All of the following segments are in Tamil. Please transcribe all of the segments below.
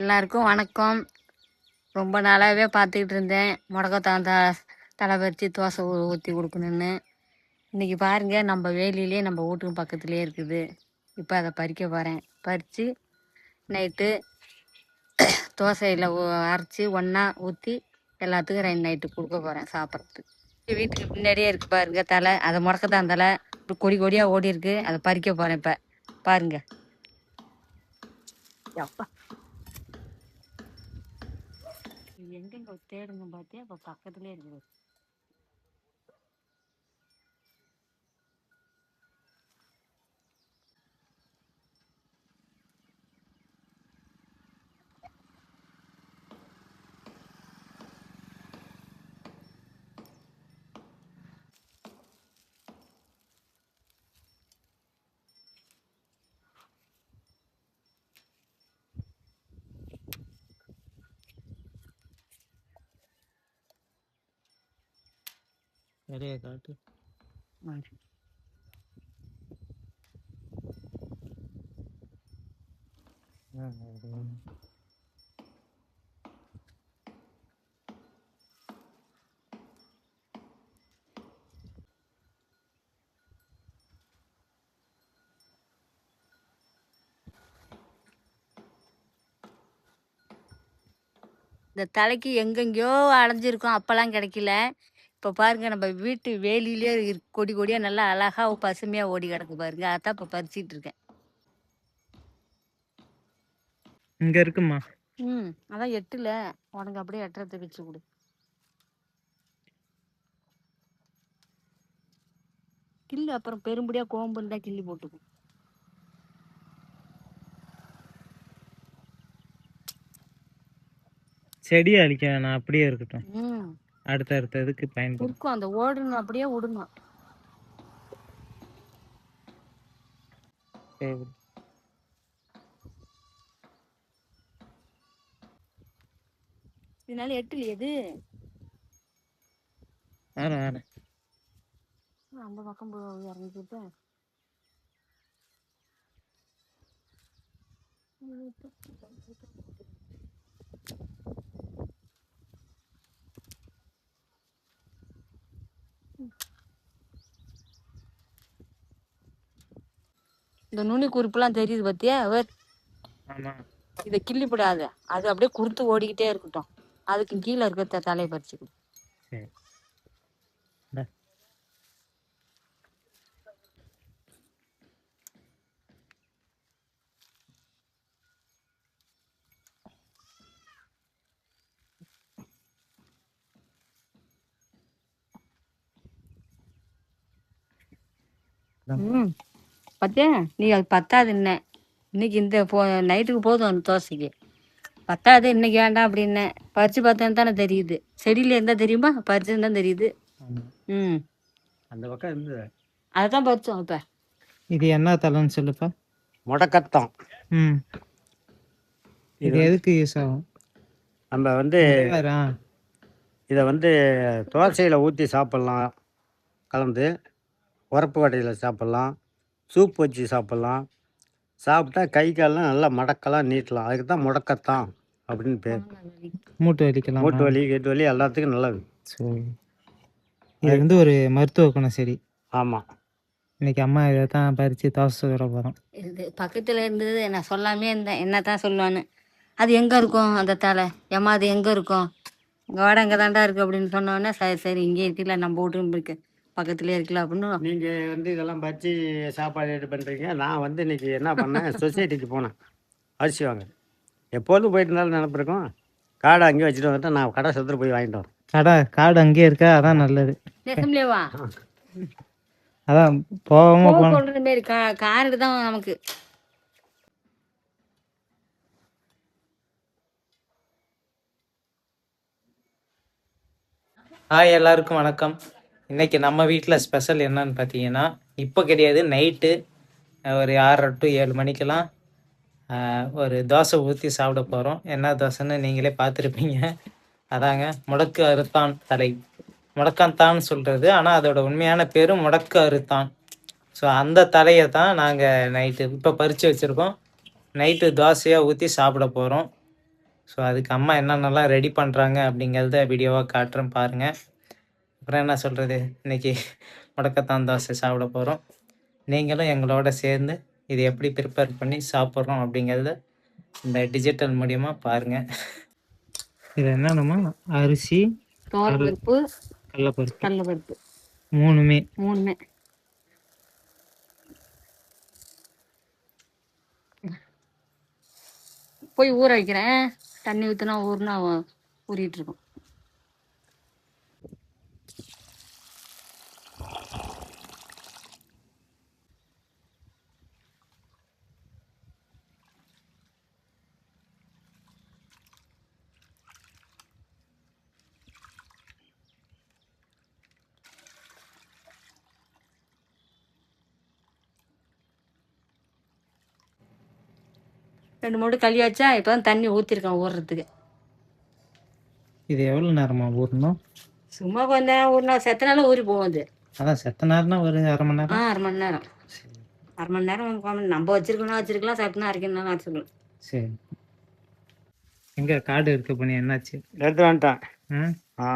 எல்லாருக்கும் வணக்கம். ரொம்ப நாளாகவே பார்த்துக்கிட்டு இருந்தேன் முடக்கத்தான் தலை பறித்து தோசை ஊற்றி கொடுக்கணுன்னு. இன்றைக்கி பாருங்கள், நம்ம வேலியிலே நம்ம வீட்டுக்கு பக்கத்துலேயே இருக்குது. இப்போ அதை பறிக்க போகிறேன். பறித்து நைட்டு தோசையில் அரைச்சி ஒன்றா ஊற்றி எல்லாத்துக்கும் 2 நைட்டு கொடுக்க போகிறேன் சாப்பிட்றதுக்கு. வீட்டுக்கு முன்னாடியே இருக்குது பாருங்கள் தலை. அதை முடக்கத்தான் தலை இப்போ கொடி கொடியாக ஓடி இருக்குது. அதை பறிக்க போகிறேன் இப்போ பாருங்கள். எப்பா எங்கெங்க தேடுங்க பார்த்தியா, இப்போ பக்கத்துலேயே இருக்குது. நிறைய காட்டு இந்த தலைக்கு எங்கெங்கேயோ அலைஞ்சிருக்கும், அப்போல்லாம் கிடைக்கல. இப்போ பாருங்க, நம்ம வீட்டு வேலியிலே கொடி கொடியாக நல்லா அழகாக பசுமையாக ஓடி கிடக்கு பாருங்க. அதான் இப்போ பறிச்சிட்டு இருக்கேன். இங்க இருக்குமா? அதான் எட்டுல உனக்கு அப்படியே எட்டுறதுக்கு வச்சு கொடு. கில்லு அப்புறம் பெரும்படியா கோம்பு இருந்தா கிள்ளி போட்டுக்கும். செடியை அழிக்க வேணாம், அப்படியே இருக்கட்டும். அடுத்த இதுக்கு பயன்படுத்தும். அந்த ஓடுன்னு அப்படியே விடணும். இதனால எட்டுல எது அந்த பக்கம் இறங்கிட்டு இந்த நுனி குறிப்புலாம் தெரியுது பத்தியா? இதை கிள்ளி போடாது, அது அப்படியே குறுத்து ஓடிக்கிட்டே இருக்கட்டும். அதுக்கு கீழே இருக்க தலையை பறிச்சுக்கணும். பத்தியா நீ அது பத்தாது. இன்னைக்கு இந்த நைட்டுக்கு போதும் அந்த தோசைக்கு பத்தாது. இன்னைக்கு வேண்டாம் அப்படின்னு பறிச்சு பார்த்தேன்னு தானே தெரியுது. செடியில இருந்தா தெரியுமா, பறிச்சுன்னு தான் தெரியுது. அந்த பக்கம் இருந்தது, அதான் பறிச்சோம். இப்ப இது என்ன தலைன்னு சொல்லுப்பா? முடக்கத்தான். இது எதுக்கு யூஸ் ஆகும்? நம்ம இதை தோசையில் ஊற்றி சாப்பிட்லாம், கலந்து உரப்பு வடையில் சாப்பிட்லாம், சூப் வச்சு சாப்பிட்லாம். சாப்பிட்டா கை காலெலாம் நல்லா மடக்கலாம், நீட்டலாம். அதுக்கு தான் முடக்கத்தான் அப்படின்னு பேர். மூட்டு வலிக்கலாம், மூட்டு வலி, கேட்டு வலி எல்லாத்துக்கும் நல்லது. இது ஒரு மருத்துவ குணம். சரி, ஆமாம். இன்னைக்கு அம்மா இதை தான் பறித்து தோசை சுட போகிறோம். இது பக்கத்தில் இருந்தது, நான் சொல்லாமே இருந்தேன் என்ன தான் சொல்லுவான்னு. அது எங்கே இருக்கும் அந்த தலை? ஏம்மா அது எங்கே இருக்கும்? இங்கே வாட இங்கே தாண்டா இருக்குது அப்படின்னு சொன்னோன்னே, சரி சரி இங்கே இருக்குல்ல, நம்ம வீட்டுக்கு இருக்கு பக்கத்துலேயே இருக்குல்ல அப்படின்னு. நீங்கள் இதெல்லாம் பறித்து சாப்பாடு ரெடி பண்ணுறீங்க. நான் இன்னைக்கு என்ன பண்ணேன், சொசைட்டிக்கு போனேன் அரிசி வாங்க. எப்போதும் போயிட்டு இருந்தாலும் நினப்பிருக்கோம். காடை அங்கேயே வச்சுட்டு வந்துட்டு நான் கடை சுற்றுட்டு போய் வாங்கிட்டு வரேன். காடு அங்கேயே இருக்கா, அதான் நல்லது. நெசம்லேவா அதான் போகாமல் சொல்கிற மாரி காரு தான் நமக்கு. எல்லாருக்கும் வணக்கம். இன்றைக்கி நம்ம வீட்டில் ஸ்பெஷல் என்னன்னு பார்த்தீங்கன்னா, இப்போ கிடையாது, நைட்டு ஒரு 6 to 7 மணிக்கெல்லாம் ஒரு தோசை ஊற்றி சாப்பிட போகிறோம். என்ன தோசைன்னு நீங்களே பார்த்துருப்பீங்க. அதாங்க முடக்கு அறுத்தான் தலை. முடக்கத்தான் சொல்கிறது, ஆனால் அதோட உண்மையான பேர் முடக்கு அறுத்தான். ஸோ அந்த தலையை தான் நாங்கள் நைட்டு இப்போ பறித்து வச்சுருக்கோம். நைட்டு தோசையாக ஊற்றி சாப்பிட போகிறோம். ஸோ அதுக்கு அம்மா என்னென்னலாம் ரெடி பண்ணுறாங்க அப்படிங்கிறத வீடியோவாக காட்டுறேன் பாருங்கள். அப்புறம் என்ன சொல்கிறது, இன்றைக்கி முடக்கத்தான் தோசை சாப்பிட போகிறோம். நீங்களும் எங்களோட சேர்ந்து இது எப்படி ப்ரிப்பேர் பண்ணி சாப்பிட்றோம் அப்படிங்கிறத இந்த டிஜிட்டல் மூலியமாக பாருங்கள். இது என்னென்னமா அரிசி, துவரம்பருப்பு, கடலைப்பருப்பு கடலைப்பருப்பு மூணுமே. போய் ஊற வைக்கிறேன். தண்ணி ஊற்றினா ஊறினா ஊறிட்டு இருக்கும். ரெண்டு மூணு கழியாச்சா, இப்போ தான் தண்ணி ஊற்றிருக்கேன் ஊறுறதுக்கு. இது எவ்வளோ நேரமா ஊறணும்? சும்மா கொஞ்ச நேரம் ஊறினா செத்த நாளும் ஊறி போகுது. அதான் செத்த நேரம்னா ஒரு அரை மணி நேரம். 1/2 மணி நேரம். 1/2 மணி நேரம் நம்ம வச்சிருக்கலாம், சட்டுனா அரைக்கணும் வச்சுக்கலாம். சரி, எங்கே காடு எடுக்க பண்ணி என்னாச்சு? எடுத்து வந்துட்டேன். ஆ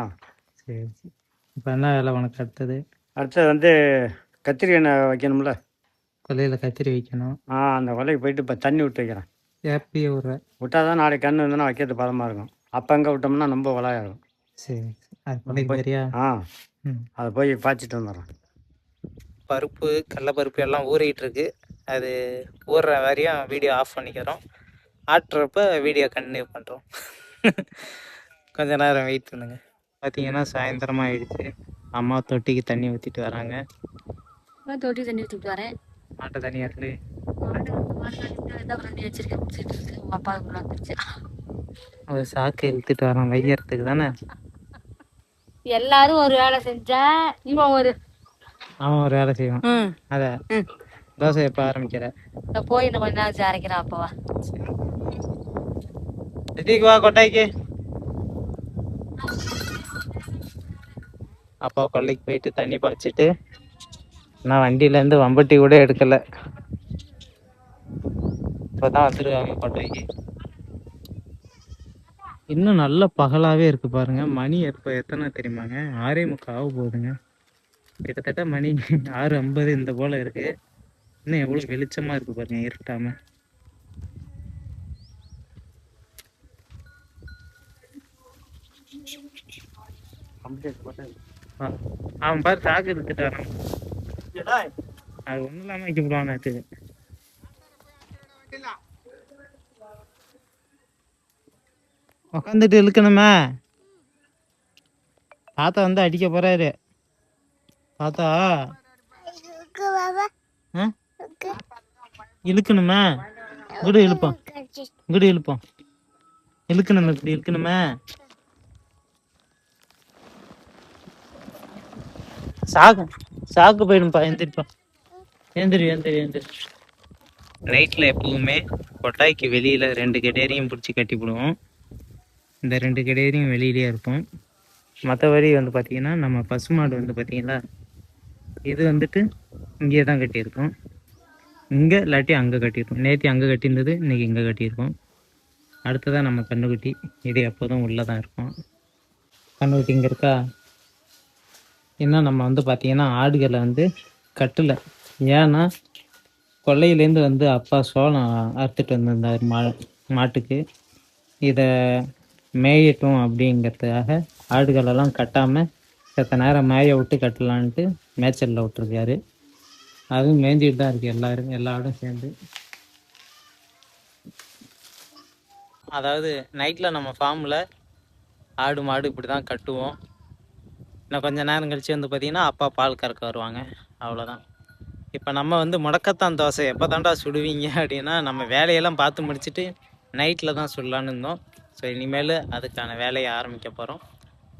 சரி சரி. இப்போ என்ன வேலை உனக்கு அடுத்தது? அடுத்தது வந்து கத்திரி எண்ணெய் வைக்கணும்ல, கொல்லையில் கத்திரி வைக்கணும். அந்த கொல்லைக்கு போயிட்டு இப்போ தண்ணி விட்டு வைக்கிறேன். எப்பயே விட்றேன். விட்டால் தான் நாளைக்கு கன்று இருந்ததுன்னா வைக்கிறது பதமாக இருக்கும். அப்போ எங்கே விட்டோம்னா ரொம்ப விளையாடும். சரி, அது கொல்லைக்கு சரியா? அதை போய் பாய்ச்சிட்டு வந்துடுறேன். பருப்பு, கடலைப்பருப்பு எல்லாம் ஊறிட்டு இருக்கு. அது ஊறுற வரையும் வீடியோ ஆஃப் பண்ணிக்கிறோம். ஆட்டுறப்ப வீடியோ கண்டினியூ பண்ணுறோம். கொஞ்ச நேரம் வெயிட் பண்ணுங்க. பார்த்தீங்கன்னா சாயந்தரமாக ஆயிடுச்சு. அம்மா தொட்டிக்கு தண்ணி ஊற்றிட்டு வராங்க. தொட்டி தண்ணி ஊற்றிட்டு வரேன். மாட்டை தண்ணி ஆட்டு தண்ணி வச்சிருக்கேன், குடிச்சிட்டு இருக்கு. உங்கள் அப்பாவுக்குள்ள வந்துருச்சு. ஒரு சாக்கு இழுத்துட்டு வரோம் வைக்கிறதுக்கு தானே. எல்லாரும் ஒரு வேலை செஞ்சா இவன் அவன் ஒரு வேலை செய்வான். அதை தோசை எப்போ ஆரம்பிக்கிற? போய் இன்னும் கொஞ்ச நேரம் அரைக்கிறேன். அப்பவா திதிக்கு வா கொட்டாய்க்கு. அப்பா கொல்லைக்கு போயிட்டு தண்ணி பாய்ச்சிட்டு, நான் வண்டியிலேருந்து வம்பட்டி கூட எடுக்கலை, இப்போதான் வந்துருக்காங்க கொட்டாய்க்கு. இன்னும் நல்ல பகலாகவே இருக்கு பாருங்க. மணி எப்போ எத்தனை தெரியுமாங்க? 6:45 ஆக போகுதுங்க. கிட்டத்தட்ட மணி 6:50 இந்த போல இருக்கு. இன்னும் எவ்வளோ வெளிச்சமாக இருக்கு பாருங்க, இருட்டாம. அவன் பாரு சாக்கு எடுத்துட்டு வரான். அது ஒன்றும் இல்லாமல் வைக்க போடுவான் நேற்று. உக்காந்துட்டு இழுக்கணுமே. தாத்தா வந்து அடிக்க போறாரு. தாத்தா இழுக்கணுமே. இங்கிட்டு இழுப்போம், இங்கிட்டு இழுப்போம். இழுக்கணுமே, இப்படி இழுக்கணுமே. சாக்கு போயிடும்பா. எந்திரிப்பா, எந்திரி. நைட்டில் எப்பவுமே கொட்டாய்க்கு வெளியில் 2 கெடேரியும் பிடிச்சி கட்டி போடுவோம். இந்த 2 கெடேரியும் வெளியிலே இருக்கும். மற்றபடி வந்து பார்த்திங்கன்னா நம்ம பசுமாடு வந்து பார்த்திங்களா, இது வந்துட்டு இங்கே தான் கட்டியிருக்கோம். இங்கே இல்லாட்டி அங்கே கட்டியிருக்கோம். நேற்று அங்கே கட்டியிருந்தது, இன்றைக்கி இங்கே கட்டியிருக்கோம். அடுத்ததான் நம்ம கண்ணுக்குட்டி. இது எப்போதும் உள்ளே தான் இருக்கும். கண்ணுக்குட்டி இங்கே இருக்கா. இன்னும் நம்ம வந்து பார்த்திங்கன்னா ஆடுகளை வந்து கட்டலை. ஏன்னா கொல்லையிலேருந்து வந்து அப்பா சோளம் அறுத்துட்டு வந்திருந்தார் மாட்டுக்கு. இதை மேயட்டும் அப்படிங்கிறதுக்காக ஆடுகளெல்லாம் கட்டாமல் செத்த நேரம் மேய விட்டு கட்டலான்ட்டு மேய்ச்சலில் விட்டுருக்காரு. அதுவும் மேய்ஞ்சிட்டு தான் இருக்குது எல்லா ஆடும் சேர்ந்து. அதாவது நைட்டில் நம்ம ஃபார்மில் ஆடு மாடு இப்படி தான் கட்டுவோம். இன்னும் கொஞ்சம் நேரம் கழித்து வந்து பார்த்திங்கன்னா அப்பா பால் கறக்க வருவாங்க. அவ்வளோதான். இப்போ நம்ம வந்து முடக்கத்தான் தோசை எப்போ தாண்டா சுடுவீங்க அப்படின்னா, நம்ம வேலையெல்லாம் பார்த்து முடிச்சுட்டு நைட்டில் தான் சுடலான்னு இருந்தோம். ஸோ இனிமேல் அதுக்கான வேலையை ஆரம்பிக்க போகிறோம்.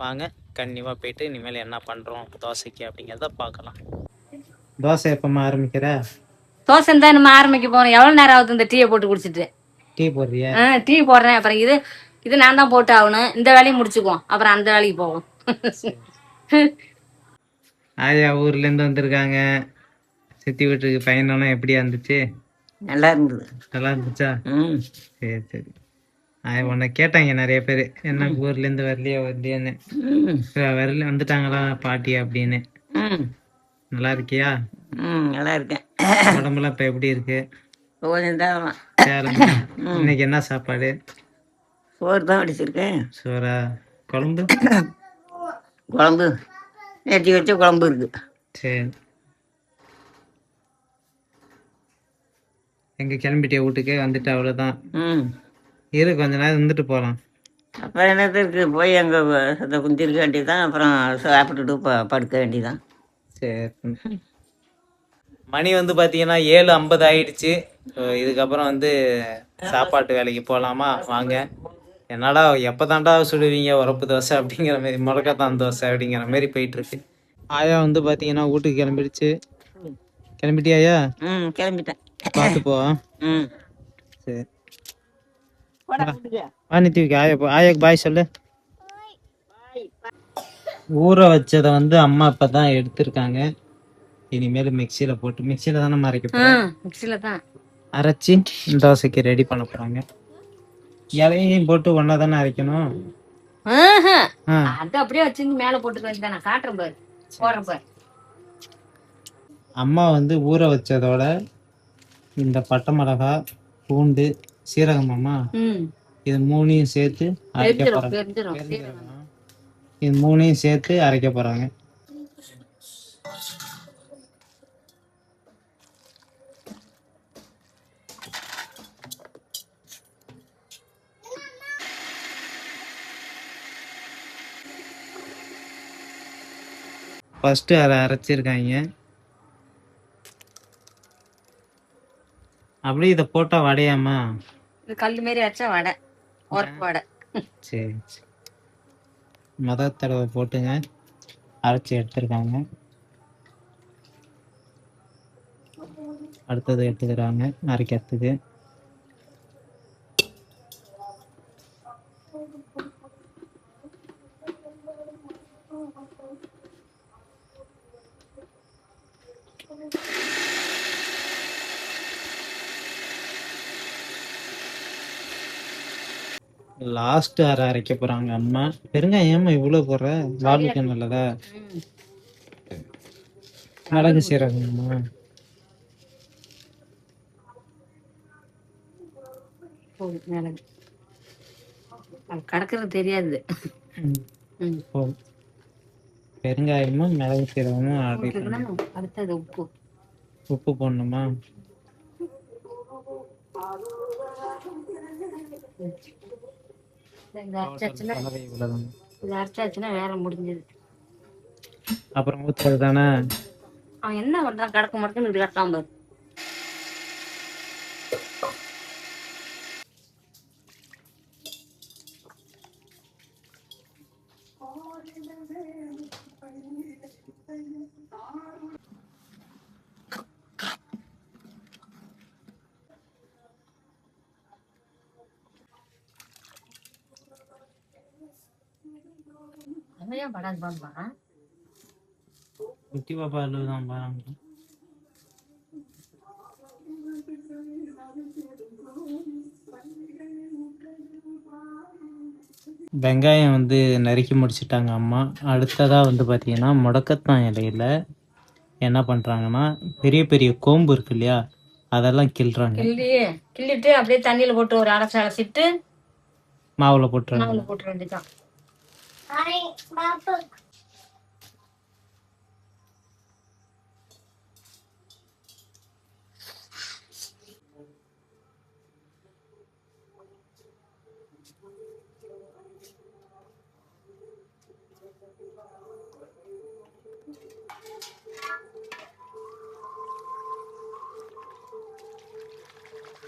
வாங்க கண்டிப்பாக போயிட்டு இனிமேல் என்ன பண்ணுறோம் தோசைக்கு அப்படிங்கிறத பார்க்கலாம். தோசை எப்போம்மா ஆரம்பிக்கிற? தோசை தான் நம்ம ஆரம்பிக்க போகிறோம். எவ்வளோ நேரம் ஆகுது இந்த டீயை போட்டு குடிச்சிட்டு? டீ போடுறியா? டீ போடுறேன். அப்புறம் இது நான் தான் போட்டு ஆகணும். இந்த வேலையை முடிச்சுக்குவோம், அப்புறம் அந்த வேலைக்கு போவோம். ஆயா ஊர்லேருந்து வந்திருக்காங்க. சித்தி வீட்டுக்கு பயணம்லாம் எப்படியா இருந்துச்சு? நல்லா இருந்தது. நல்லா இருந்துச்சா? சரி. உன்னை கேட்டாங்க நிறைய பேர், என்ன ஊர்லேருந்து வரலையா வரலையான்னு. வரல, வந்துட்டாங்களா பாட்டி அப்படின்னு. நல்லா இருக்கியா? நல்லா இருக்கேன். உடம்புலாம் இப்போ எப்படி இருக்கு? கொஞ்சம் தான் சேலமா? இன்னைக்கு என்ன சாப்பாடு? சோறு தான் அடிச்சிருக்கேன். சோறா? குழம்பு? குழம்பு நேற்று வச்ச குழம்பு இருக்கு. சரி. எங்கே கிளம்பிட்டிய வீட்டுக்கு? வந்துட்டு அவ்வளோதான். இரு, கொஞ்ச நேரம் இருந்துட்டு போகலாம். அப்புறம் என்னத்துக்கு போய் அங்கே சத்த குந்திருக்க வேண்டியதான். அப்புறம் சாப்பிட்டுட்டு படுக்க வேண்டியதான். சரி. மணி வந்து பார்த்தீங்கன்னா 7:50 ஆயிடுச்சு. இதுக்கப்புறம் வந்து சாப்பாட்டு வேலைக்கு போகலாமா? வாங்க. என்னடா எப்போ தாண்டா சுடுவீங்க உரப்பு தோசை அப்படிங்கிற மாரி, முடக்கத்தான் தோசை அப்படிங்கிற மாரி போயிட்டுருக்கு. ஆயா வந்து பார்த்தீங்கன்னா வீட்டுக்கு கிளம்பிடுச்சு. கிளம்பிட்டியாயா? கிளம்பிட்டேன். பார்த்து போ. சரி. நித்திவிக்கு ஆயாக்கு பாய் சொல்லு. ஊற வச்சதை வந்து அம்மா இப்போ தான் எடுத்திருக்காங்க. இனிமேல் மிக்சியில் போட்டு, மிக்சியில் தானே மிக்சியில் தான் அரைச்சி தோசைக்கு ரெடி பண்ண போகிறாங்க. இலையையும் போட்டு ஒன்றா தானே அரைக்கணும். அது அப்படியே வச்சிருந்து மேலே போட்டு வந்து நான் காட்டுறேன் பாரு, போடுறேன் பாரு. அம்மா வந்து ஊற வச்சதோட இந்த பட்டை மிளகா, பூண்டு, சீரகமாம்மா, இது மூணையும் சேர்த்து அரைக்க போகிறாங்க. இது மூணையும் சேர்த்து அரைக்க போகிறாங்க. ஃபர்ஸ்ட் அரைச்சிருக்காங்க. அப்படியே இதை போட்டா வடையாமா? இது கல் மாரி அரைச்சா வடை, உரப்பு வடை. சரி, முதல் தடவை போட்டுங்க அரைச்சி எடுத்துருக்காங்க. அடுத்தது எடுத்துக்கிறாங்க அரைக்கிறதுக்கு. லாஸ்ட் அரைக்க போறாங்க அம்மா. பெருங்காயம் இவ்வளவு போடுற? வாளுக்கு நல்லதா? மிளகு சீரகம்மா? மிளகு கடக்கிறது தெரியாது. பெருங்காயமும் மிளகு சீரகமும் அடுத்தது உப்பு. உப்பு போடணுமா? அரைச்சாச்சுன்னா வேலை முடிஞ்சது. அப்புறம் ஊத்துறது தானே. அவன் என்ன பண்றான்? கடக்க மாட்டேன்னு இது கட்டாம பாரு. ஏன் படாது பாப்பா? குட்டி பாப்பா தான் பாருங்க. வெங்காயம் வந்து நறுக்கி முடிச்சிட்டாங்க அம்மா. அடுத்ததாக வந்து பார்த்தீங்கன்னா முடக்கத்தான் இலையில என்ன பண்ணுறாங்கன்னா, பெரிய பெரிய கோம்பு இருக்கு இல்லையா, அதெல்லாம் கிள்றாங்க. கிள்ளிட்டு அப்படியே தண்ணியில் போட்டு ஒரு அலசிட்டு மாவில் போட்டுறாங்க. மாவில் போட்டுற வேண்டியதான்.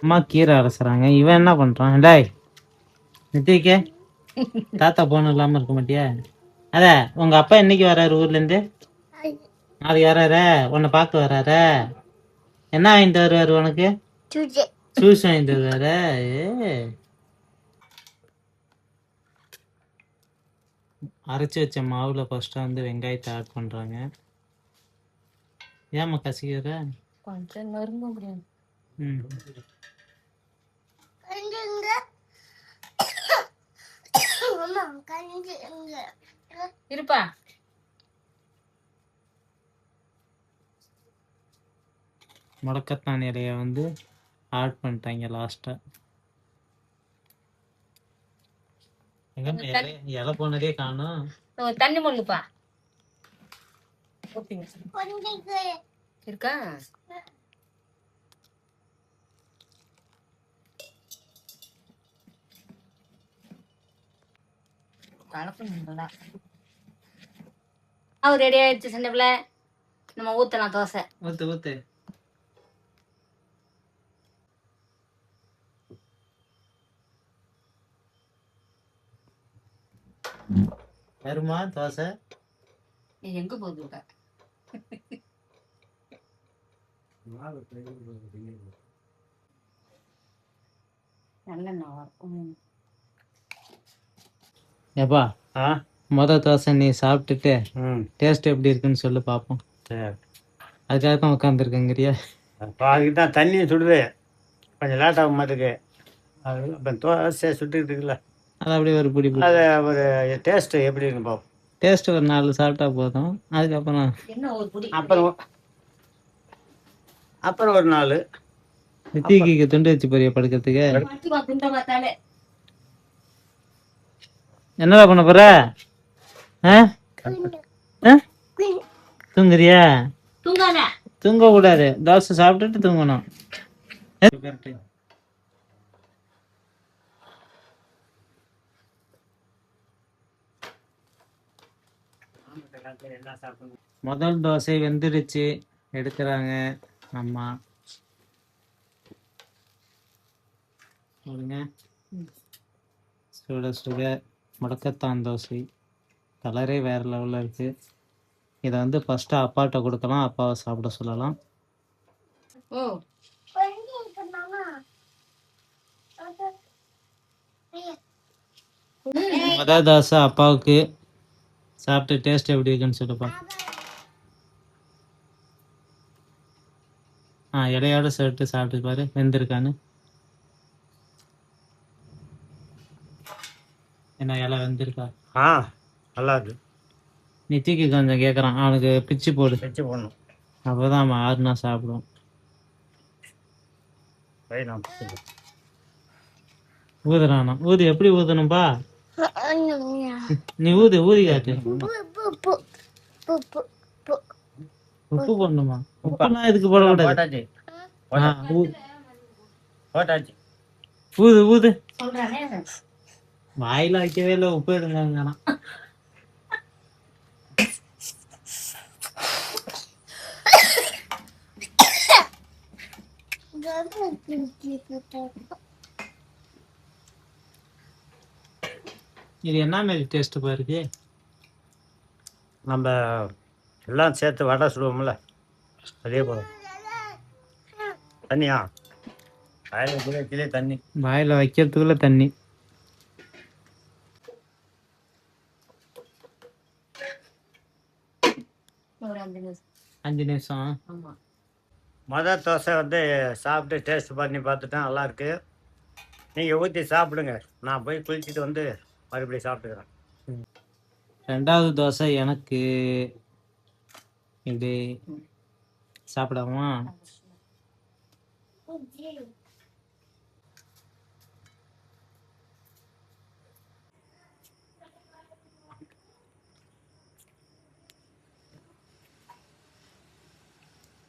அம்மா கீரை அரைச்சுறாங்க. இவன் என்ன பண்றான்? டாய் நித்திக்க, தாத்தா போன இல்லாம இருக்க மாட்டியா? அத உங்க அப்பா என்னைக்கு வர்றாரு ஊர்ல இருந்து? நாளைக்கு வர்றாரு. உன்னை பார்க்க வர்றாரு. என்ன வாங்கிட்டு வருவாரு உனக்கு? ஜூஸ் வாங்கிட்டு வருவாரு. அரைச்சி வச்ச மாவுல ஃபர்ஸ்ட் வந்து வெங்காயத்தை ஆட் பண்றாங்க. ஏமா கசிக்கிற? கொஞ்சம் நொறுங்க முடியும். இருப்பா. முடக்கத்தான் இலைய வந்து ஆட் பண்ணிட்டாங்க லாஸ்ட்டாக. எங்க இலை போனதே காணும். தண்ணி மொழுப்பா இருக்கா. அவர் ரெடி ஆயிடுச்சு சின்ன பிள்ளை. நம்ம ஊத்தலாம் தோசை. ஊத்து ஊத்து. வருமா தோசை? நீ எங்க போகுது? ஏப்பா மொதல் தோசை நீ சாப்பிட்டுட்டு டேஸ்ட் எப்படி இருக்குன்னு சொல்லு பார்ப்போம். சரி, அதுக்காக தான் உட்காந்துருக்கேங்கிறியா? அதுக்கு தான் தண்ணி சுடுது, கொஞ்சம் லேட் ஆகும் மாட்டுக்கு. அது இப்போ தோசை சுட்டுக்கிட்டு இருக்குல்ல, அது அப்படியே ஒரு பிடி அது ஒரு டேஸ்ட்டு எப்படி இருக்குன்னு பார்ப்போம். டேஸ்ட் ஒரு 4 சாப்பிட்டா போதும். அதுக்கப்புறம் அப்புறம் அப்புறம் ஒரு 4 தீக்கிக்கு துண்டு வச்சு போறிய படுக்கிறதுக்கு. என்னடா பண்ண போற? தூங்குறியா? தூங்க கூடாது, தோசை சாப்பிட்டுட்டு தூங்கணும். முதல் தோசை வெந்துடுச்சு, எடுக்கிறாங்க அம்மா. சுட சுட முடக்கத்தான் தோசை. கலரே வேற லெவலில் இருக்கு. இதை வந்து ஃபர்ஸ்ட் அப்பாட்ட கொடுக்கலாம், அப்பாவை சாப்பிட சொல்லலாம். முதல் தோசை அப்பாவுக்கு. சாப்பிட்டு டேஸ்ட் எப்படி இருக்குன்னு சொல்லுப்பா. இலையோட சேர்த்து சாப்பிட்டு பாரு வெந்திருக்கான்னு. என்ன இலை வெந்திருக்கா? நல்லா இருக்கு. நித்திக்கு கொஞ்சம் கேட்குறான், அவனுக்கு பிச்சு போடு. வச்சு போடணும், அப்போதான் அவன் ஆறுனா சாப்பிடுவோம். ஊதுறானா? ஊது, எப்படி ஊதணும்பா? நீ ஊது, ஊதி காட்டு. உப்பு போடணுமா? உப்புலாம் இதுக்கு போடக்கூடாது. போட்டாச்சு. ஊது ஊது. வாயில வைக்கவே இல்லை, உப்பு எடுங்க. இது என்ன மாதிரி டேஸ்ட் பாருக்கு? நம்ம எல்லாம் சேர்த்து வடை சுடுவோம்ல, அதே போல. தண்ணியா வாயில் தண்ணி, வாயில வைக்கிறதுக்குள்ள தண்ணி. ஒரு 5 நிமிஷம். மொதல் தோசை வந்து சாப்பிட்டு டேஸ்ட் பண்ணி பார்த்துட்டேன், நல்லா இருக்கு. நீங்கள் ஊற்றி சாப்பிடுங்க, நான் போய் குளிச்சுட்டு வந்து மறுபடியும் சாப்பிட்டுக்கிறேன். 2வது தோசை எனக்கு. இப்படி சாப்பிடாமா?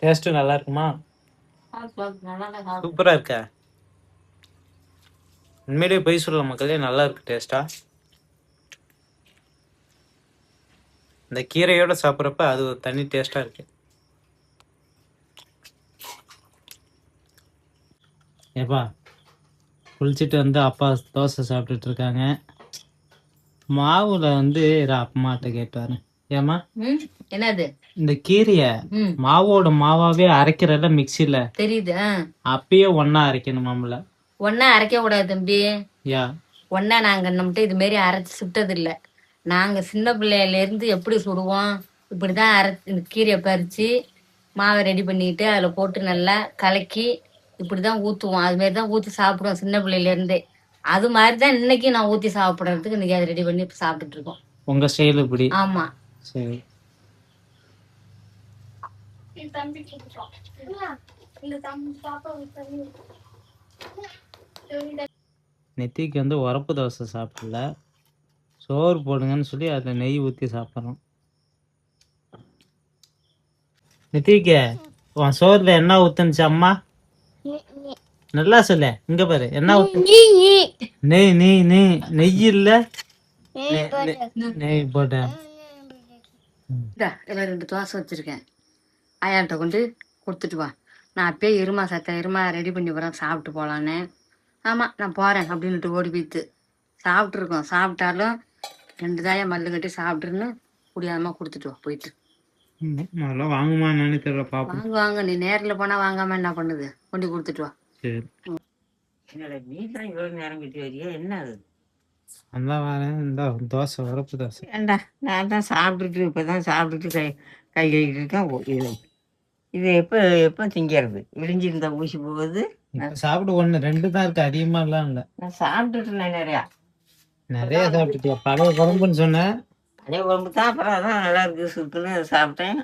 டேஸ்ட் நல்லா இருக்குமா? சூப்பரா இருக்கா? உண்மையிலேயே போய் சொல்ல மக்களே, நல்லா இருக்கு டேஸ்டா. இந்த கீரையோட சாப்பிட்றப்ப அது ஒரு தனி டேஸ்டா இருக்கு. ஏப்பா குளிச்சுட்டு வந்து அப்பா தோசை சாப்பிட்டுட்டு இருக்காங்க. மாவுல வந்து அம்மாட்ட கேட்டாரு, ஏமா என்னது இந்த கீரைய மாவோட மாவாவே அரைக்கிறத மிக்சில தெரியுது, அப்பயே ஒன்னா அரைக்கணுமாம்ல? ஒன்னா அரைக்க கூடாது தம்பி. யா ஒன்னா நாங்க நம்மகிட்ட இது மாரி அரைச்சு சுட்டது இல்ல. நாங்க சின்ன பிள்ளையில இருந்து எப்படி சுடுவோம், இப்படிதான் இந்த கீரையை பறிச்சு மாவை ரெடி பண்ணிட்டு அதுல போட்டு நல்லா கலக்கி இப்படிதான் ஊத்துவோம். அது மாதிரிதான் ஊத்தி சாப்பிடுவோம் சின்ன பிள்ளையில இருந்தே. அது மாதிரி தான் இன்னைக்கு நான் ஊற்றி சாப்பிட்றதுக்கு இன்னைக்கு அதை ரெடி பண்ணி சாப்பிட்டுட்டு இருக்கோம். உங்கள் ஸ்டைல் இப்படி. ஆமாம். சரி. நெத்திக்கு வந்து உரப்பு தோசை சாப்பிடல, சோறு போடுங்கன்னு சொல்லி அதில் நெய் ஊற்றி சாப்பிட்றோம். நெத்திக்கு உன் சோறில் என்ன ஊற்றுனுச்சு அம்மா? நல்லா சொல்லு. இங்கே பாரு என்ன ஊத்து. நெய் நெய் நெய் நெய் இல்லை, நெய் போட்டேன். இதில் 2 தோசை வச்சுருக்கேன். ஆயாட்ட கொண்டு கொடுத்துட்டு வா. நான் அப்பயே எருமா ரெடி பண்ணி போகிறேன், சாப்பிட்டு போகலான்னு. ஆமாம் நான் போகிறேன் அப்படின்ட்டு ஓடி போய்த்து சாப்பிட்ருக்கோம். சாப்பிட்டாலும் 2 தாயா மல்லு கட்டி சாப்பிட்ருன்னு குடியாதமாக கொடுத்துட்டு வா போயிட்டு. அதெல்லாம் வாங்குமா என்னன்னு தெரியல, பாப்போம். வாங்க நீ நேரில் போனால் வாங்காமல் என்ன பண்ணுது, கொண்டு கொடுத்துட்டு வா. சரி. என்னோட நீ தான் இவ்வளோ நேரம் கிட்ட வரியா என்ன அது? அந்த வரேன். இந்த தோசை உரப்பு தோசை. ஏண்டா நான் தான் சாப்பிட்டுட்டு இப்போ தான் சாப்பிட்டுட்டு கை கழுவிட்டு இருக்கேன். இது இது எப்போ எப்போ திங்கிறது? விழிஞ்சிருந்தா ஊசி போகுது. இப்போ சாப்பிட 1 2 தான் இருக்கு, அதிகமாகலாம் இல்லை. நான் சாப்பிட்டுட்டு நிறையா சாப்பிட்டுட்டியா? பழைய குழம்புன்னு சொன்னேன். அதே குழம்பு தான், அப்புறம் அதான் நல்லா இருக்குது சுற்றுன்னு சாப்பிட்டேன்.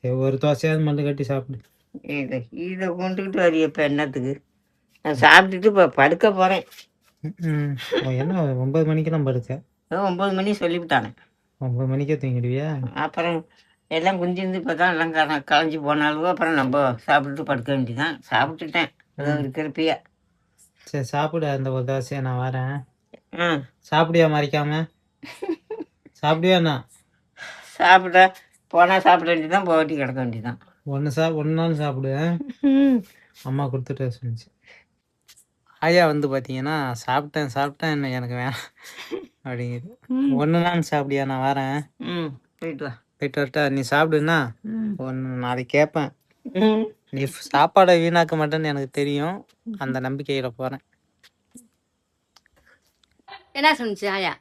சரி, ஒரு தோசையாவது மல்லு கட்டி சாப்பிடு. இதை கொண்டுக்கிட்டு வரிய இப்போ என்னத்துக்கு? நான் சாப்பிட்டுட்டு இப்போ படுக்க போகிறேன். என்ன 9 மணிக்கெல்லாம் படுக்க? 9 மணி சொல்லிவிட்டானே. 9 மணிக்கே தூங்கிடுவியா? அப்புறம் எல்லாம் குஞ்சிருந்து இப்போ தான் எல்லாம் களைஞ்சி போனாலும் அப்புறம் நம்ம சாப்பிட்டுட்டு படுக்க வேண்டியதான். சாப்பிட்டுட்டேன் ஏதோ இருக்கிறப்பியா. சரி சாப்பிடு, அந்த ஒரு தோசையை நான் வரேன். ஆ சாப்பிடுவியா மறைக்காம? சாப்பிடுவியாண்ணா? சாப்பிட போனால் சாப்பிட வேண்டியதான், போட்டி கிடக்க வேண்டியதான். ஒன்று நாள் சாப்பிடுவேன். அம்மா கொடுத்துட்டு சொன்னிச்சு. ஆயா வந்து பார்த்தீங்கன்னா சாப்பிட்டேன் என்ன எனக்கு வேணாம் அப்படிங்குது. 1 நாள் சாப்பிடியா? நான் வரேன். ம் போயிட்டு வா. போயிட்டு வரட்டா? நீ சாப்பிடுன்னா நாளைக்கு கேட்பேன். நீ சாப்பாடை வீணாக்க மாட்டேன்னு எனக்கு தெரியும், அந்த நம்பிக்கையில் போகிறேன். என்ன சொன்னிச்சு ஆயா?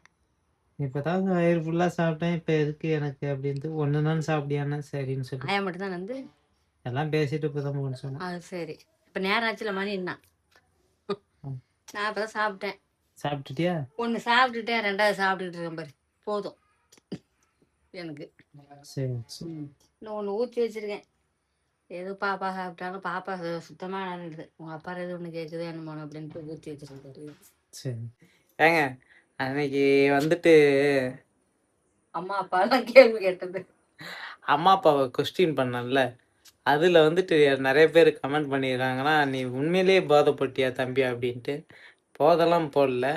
இப்போதான் வயிறு ஃபுல்லாக சாப்பிட்டேன், இப்போ எதுக்கு எனக்கு அப்படின்ட்டு 1 நாள் சாப்பிடியான்னு சரின்னு சொல்லி ஆயா மட்டும் தான் வந்து எல்லாம் பேசிட்டு இப்போ தான் போகணும்னு சொன்னேன். அது சரி. இப்போ நேரம் ஆச்சுல, மணி என்ன? நான் இப்போ தான் சாப்பிட்டேன். சாப்பிட்டுட்டியா? 1 சாப்பிட்டுட்டேன், 2வது சாப்பிட்டுட்டு இருக்கேன் பாரு. போதும் எனக்கு. சரி சரி. இன்னும் 1 ஊற்றி வச்சிருக்கேன். எது பாப்பா சாப்பிட்டாலும் பாப்பா சுத்தமாக நடந்தது. உங்கள் அப்பா எது ஒன்று கேட்குது என்னமோ அப்படின்ட்டு ஊற்றி வச்சிருக்கேன். சரி. ஏங்க அன்னைக்கு வந்துட்டு அம்மா அப்பாலாம் கேள்வி கேட்டது, அம்மா அப்பாவை கொஸ்டின் பண்ணல, அதில் வந்துட்டு நிறைய பேர் கமெண்ட் பண்ணியிருக்காங்கன்னா, நீ உண்மையிலேயே போதைப்பட்டியா தம்பி அப்படின்ட்டு. போதெல்லாம் போடல.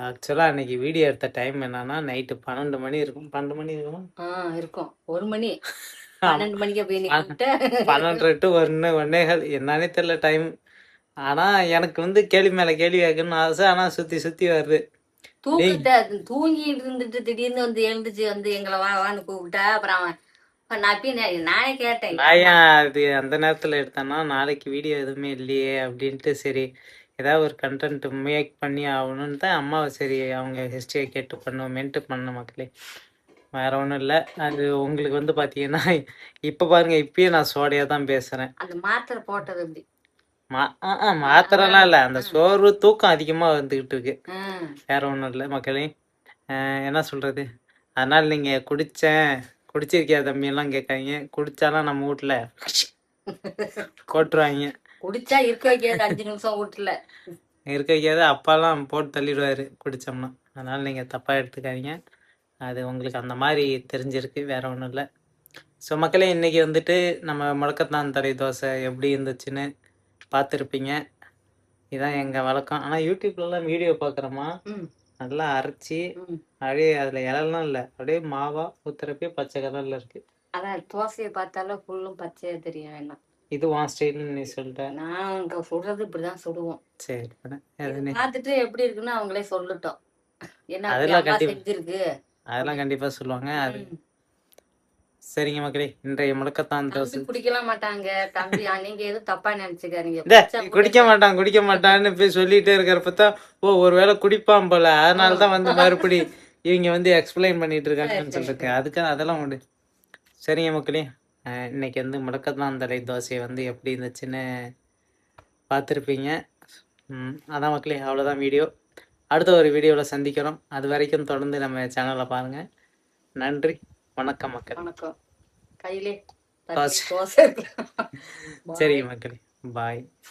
ஆக்சுவலாக அன்னைக்கு வீடியோ எடுத்த டைம் என்னன்னா நைட்டு 12 மணி இருக்கும். 12 மணி இருக்குமா? இருக்கும். 1 மணி 12 மணிக்கே போய் நின்னுட்டு 12 to 1 1:15 என்னன்னே தெரியல டைம். ஆனால் எனக்கு வந்து கேள்வி மேலே கேள்வி கேட்கணும்னு ஆசை, ஆனால் சுற்றி வருது. தூங்கிட்டு இருந்துட்டு திடீர்னு வந்து எழுந்துச்சு வந்து எங்களை வான்னு கூப்பிட்டா. அப்புறம் நானே கேட்டேன், நான் ஏன் அது அந்த நேரத்தில் எடுத்தேன்னா நாளைக்கு வீடியோ எதுவுமே இல்லையே அப்படின்ட்டு, சரி ஏதாவது ஒரு கண்டென்ட் மேக் பண்ணி ஆகணுன்னு தான் அம்மாவை சரி அவங்க ஹிஸ்ட்ரியை கேட்டு பண்ணுவோமேன்ட்டு பண்ண மக்களே, வேற ஒன்றும் இல்லை. அது உங்களுக்கு வந்து பார்த்தீங்கன்னா இப்போ பாருங்கள், இப்பயே நான் சோடையாக தான் பேசுகிறேன். அந்த மாத்திரை போட்டது எப்படி? மாத்திரலாம் இல்லை, அந்த சோர்வு தூக்கம் அதிகமாக வந்துக்கிட்டு இருக்கு, வேற ஒன்றும் இல்லை மக்களே. என்ன சொல்கிறது, அதனால் நீங்கள் குடிச்சிருக்கியா தம்பியெல்லாம் கேட்காங்க. குடித்தாலாம் நம்ம வீட்டில் கொட்டுருவாங்க. குடிச்சா இருக்க வைக்காது, 5 நிமிஷம் வீட்டில் இருக்க வைக்காது, அப்பாலாம் போட்டு தள்ளிடுவார் குடித்தோம்னா. அதனால் நீங்கள் தப்பாக எடுத்துக்காதீங்க, அது உங்களுக்கு அந்த மாதிரி தெரிஞ்சிருக்கு, வேற ஒன்றும் இல்லை. ஸோ மக்களே, இன்றைக்கி வந்துட்டு நம்ம முடக்கத்தான் தலை தோசை எப்படி இருந்துச்சுன்னு பார்த்துருப்பீங்க. இதுதான் எங்கள் வழக்கம். ஆனால் யூடியூப்லலாம் வீடியோ பார்க்குறோமா, நல்லா அரைச்சி அப்படியே அதில் இலெல்லாம் இல்லை, அப்படியே மாவா ஊற்றுறப்பே பச்சை கலரில் இருக்குது. அதான் தோசையை பார்த்தாலும் ஃபுல்லும் பச்சையாக தெரியும். வேணாம், இது உன் ஸ்டைல்னு நீ சொல்லிட்ட. நான் அங்கே சுடுறது இப்படி தான் சுடுவோம். சரி, பார்த்துட்டு எப்படி இருக்குன்னு அவங்களே சொல்லட்டும். என்ன அதெல்லாம் செஞ்சிருக்கு, அதெல்லாம் கண்டிப்பாக சொல்லுவாங்க. அது சரிங்க மக்களே, இன்றைய முடக்கத்தான் தோசை குடிக்கலாம் மாட்டாங்க தம்பி, நீங்க எதுவும் தப்பா நினைச்சுக்காதீங்க. குடிக்க மாட்டான்னு போய் சொல்லிட்டே இருக்கிறப்ப தான் ஒருவேளை குடிப்பான் போல, அதனால தான் வந்து மறுபடி இவங்க வந்து எக்ஸ்பிளைன் பண்ணிட்டு இருக்காங்கன்னு சொல்லிருக்கு. அதுக்கு அதெல்லாம் உண்டு. சரிங்க மக்களே, இன்னைக்கு வந்து முடக்கத்தான் தலை தோசை வந்து எப்படி இருந்துச்சுன்னு பார்த்துருப்பீங்க. அதான் மக்களே, அவ்வளோதான் வீடியோ. அடுத்த ஒரு வீடியோவில் சந்திக்கிறோம். அது வரைக்கும் தொடர்ந்து நம்ம சேனலை பாருங்கள். நன்றி, வணக்கம் மக்கள். வணக்கம். கையிலே தோசை. தோசை சரி மக்களே, பாய்.